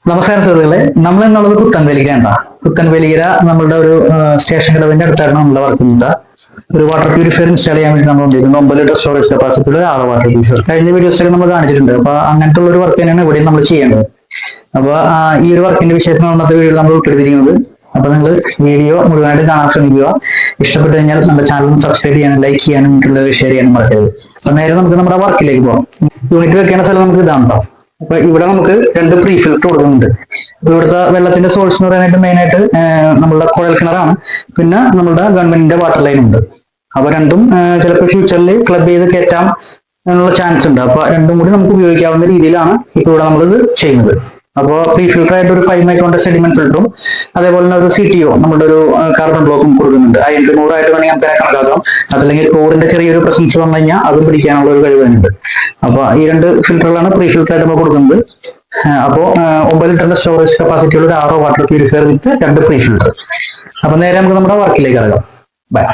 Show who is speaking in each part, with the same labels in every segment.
Speaker 1: നമസ്കാരം സുഹൃത്തുക്കളെ, നമ്മൾ എന്നുള്ളത് കുത്തൻവേലിക്കര. കുത്തൻവേലിക്കര നമ്മളുടെ ഒരു സ്റ്റേഷൻ കടവിന്റെ അടുത്താണ് നമ്മൾ വർക്കുന്നത്. ഒരു വാട്ടർ പ്യൂരിഫയർ ഇൻസ്റ്റാൾ ചെയ്യാൻ വേണ്ടി നമ്മൾ വന്നിരിക്കുന്നത്. 9 ലിറ്റർ സ്റ്റോറേജ് കപ്പാസിറ്റി ഉള്ള 6 വാട്ടർ പ്യൂരിഫയർ. കഴിഞ്ഞ വീഡിയോസിൽ നമ്മൾ കാണിച്ചിട്ടുണ്ട്. അപ്പൊ അങ്ങനത്തെ ഉള്ള ഒരു വർക്ക് തന്നെയാണ് ഇവിടെ നമ്മൾ ചെയ്യേണ്ടത്. അപ്പൊ ഈ ഒരു വർക്കിന്റെ വിഷയത്തിന് ഇന്നത്തെ വീഡിയോ നമ്മൾ ഉൾപ്പെടുത്തിയിരിക്കുന്നത്. അപ്പൊ നിങ്ങൾ വീഡിയോ മുഴുവനായിട്ട് കാണാൻ ശ്രമിക്കുക. ഇഷ്ടപ്പെട്ടു കഴിഞ്ഞാൽ നമ്മുടെ ചാനൽ സബ്സ്ക്രൈബ് ചെയ്യാനും ലൈക്ക് ചെയ്യാനും ഷെയർ ചെയ്യാനും മറക്കരുത്. അപ്പൊ നേരെ നമുക്ക് നമ്മുടെ വർക്കിലേക്ക് പോകാം. യൂണിറ്റ് വെക്കേണ്ട സ്ഥലം നമുക്ക് ഇതാണോ. അപ്പൊ ഇവിടെ നമുക്ക് 2 പ്രീ ഫിൽറ്റർ കൊടുക്കുന്നുണ്ട്. ഇവിടുത്തെ വെള്ളത്തിന്റെ സോഴ്സ് എന്ന് പറയാനായിട്ട് മെയിൻ ആയിട്ട് നമ്മളുടെ കുഴൽ കിണറാണ്. പിന്നെ നമ്മളുടെ ഗവൺമെന്റിന്റെ വാട്ടർ ലൈൻ ഉണ്ട്. അപ്പൊ രണ്ടും ചിലപ്പോൾ ഫ്യൂച്ചറിൽ ക്ലബ് ചെയ്ത് കയറ്റാം എന്നുള്ള ചാൻസ് ഉണ്ട്. അപ്പൊ രണ്ടും കൂടി നമുക്ക് ഉപയോഗിക്കാവുന്ന രീതിയിലാണ് ഇപ്പോൾ ഇവിടെ നമ്മളിത് ചെയ്യുന്നത്. അപ്പോൾ പ്രീ ഫിൽറ്റർ ആയിട്ട് ഒരു 5 മൈക്രോന്റെ സെഡിമെന്റ് ഫിൽറ്ററും അതേപോലെ തന്നെ ഒരു CTO നമ്മുടെ ഒരു കാർബൺ ബ്ലോക്കും കൊടുക്കുന്നുണ്ട്. 500 ആയിട്ട് വേണമെങ്കിൽ നമുക്ക് കണക്കാക്കാം. അതല്ലെങ്കിൽ ക്ലോറിന്റെ ചെറിയൊരു പ്രസൻസ് വന്നു കഴിഞ്ഞാൽ അതും പിടിക്കാനുള്ള ഒരു കഴിവുണ്ട്. അപ്പൊ ഈ 2 ഫിൽറ്ററുകളാണ് പ്രീ ഫിൽറ്റർ ആയിട്ട് നമ്മൾ കൊടുക്കുന്നത്. അപ്പോൾ 9 ലിറ്ററിന്റെ സ്റ്റോറേജ് കപ്പാസിറ്റി ഉള്ള ഒരു 6 വാട്ടർ പ്യൂരിഫയർ വിത്ത് 2 പ്രീ ഫിൽറ്റർ. അപ്പൊ നേരെ നമുക്ക് നമ്മുടെ വർക്കിലേക്ക് ഇറങ്ങാം. ബൈ.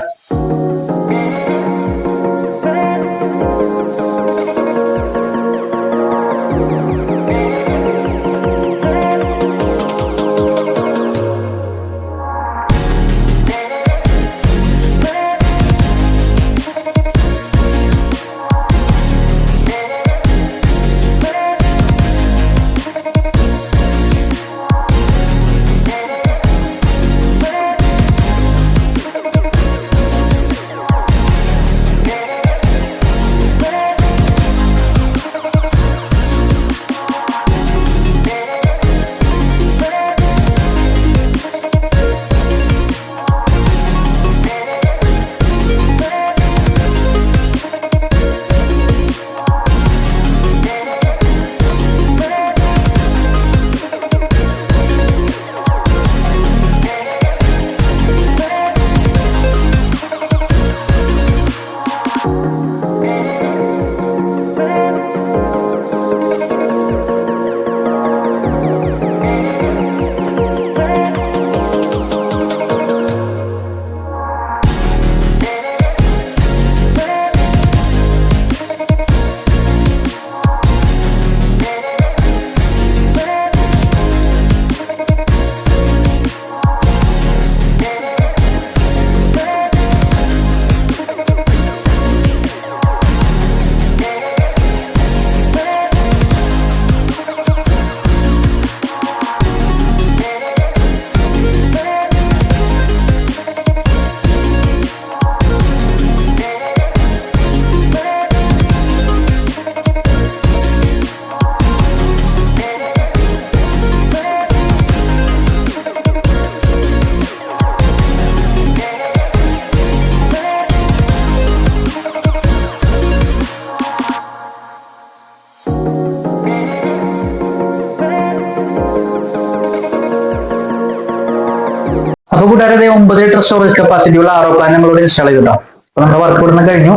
Speaker 1: അപ്പൊ കൂട്ടുകാരെ 9 ലിറ്റർ സ്റ്റോറേജ് കപ്പാസിറ്റി ഉള്ള RO പ്ലാൻ നമ്മളോട് ഇൻസ്റ്റാൾ ചെയ്തിട്ടാണ്. അപ്പൊ നമ്മുടെ വർക്ക് ഇവിടുന്ന് കഴിഞ്ഞു.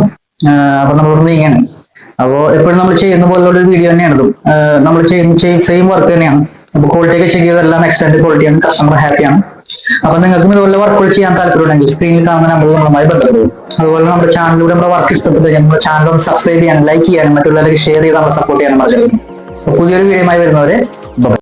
Speaker 1: അപ്പൊ നമ്മളോട് നീങ്ങാണ്. അപ്പോൾ എപ്പോഴും നമ്മൾ ചെയ്യുന്ന പോലുള്ള ഒരു വീഡിയോ തന്നെയാണ് ഇതും. നമ്മൾ സെയിം വർക്ക് തന്നെയാണ്. അപ്പൊ ക്വാളിറ്റി ഒക്കെ ചെക്ക് ചെയ്തെല്ലാം എക്സ്റ്റൻഡ് ക്വാളിറ്റിയാണ്. കസ്റ്റമർ ഹാപ്പിയാണ്. അപ്പൊ നിങ്ങൾക്കും ഇതുപോലെ വർക്കുകൾ ചെയ്യാൻ താല്പര്യമുണ്ടെങ്കിൽ സ്ക്രീനിൽ കാണുന്ന നമ്പർ നമ്മളുമായി ബന്ധപ്പെടും. അതുപോലെ നമ്മുടെ ചാനലിലൂടെ നമ്മുടെ വർക്ക് ഇഷ്ടപ്പെട്ടു നമ്മുടെ ചാനൽ ഒന്ന് സബ്സ്ക്രൈബ് ചെയ്യാനും ലൈക്ക് ചെയ്യാനും മറ്റുള്ളവർക്ക് ഷെയർ ചെയ്ത് നമ്മളെ സപ്പോർട്ട് ചെയ്യാനും മറക്കരുത്. പുതിയൊരു വീഡിയോയുമായി വരുന്നവരെ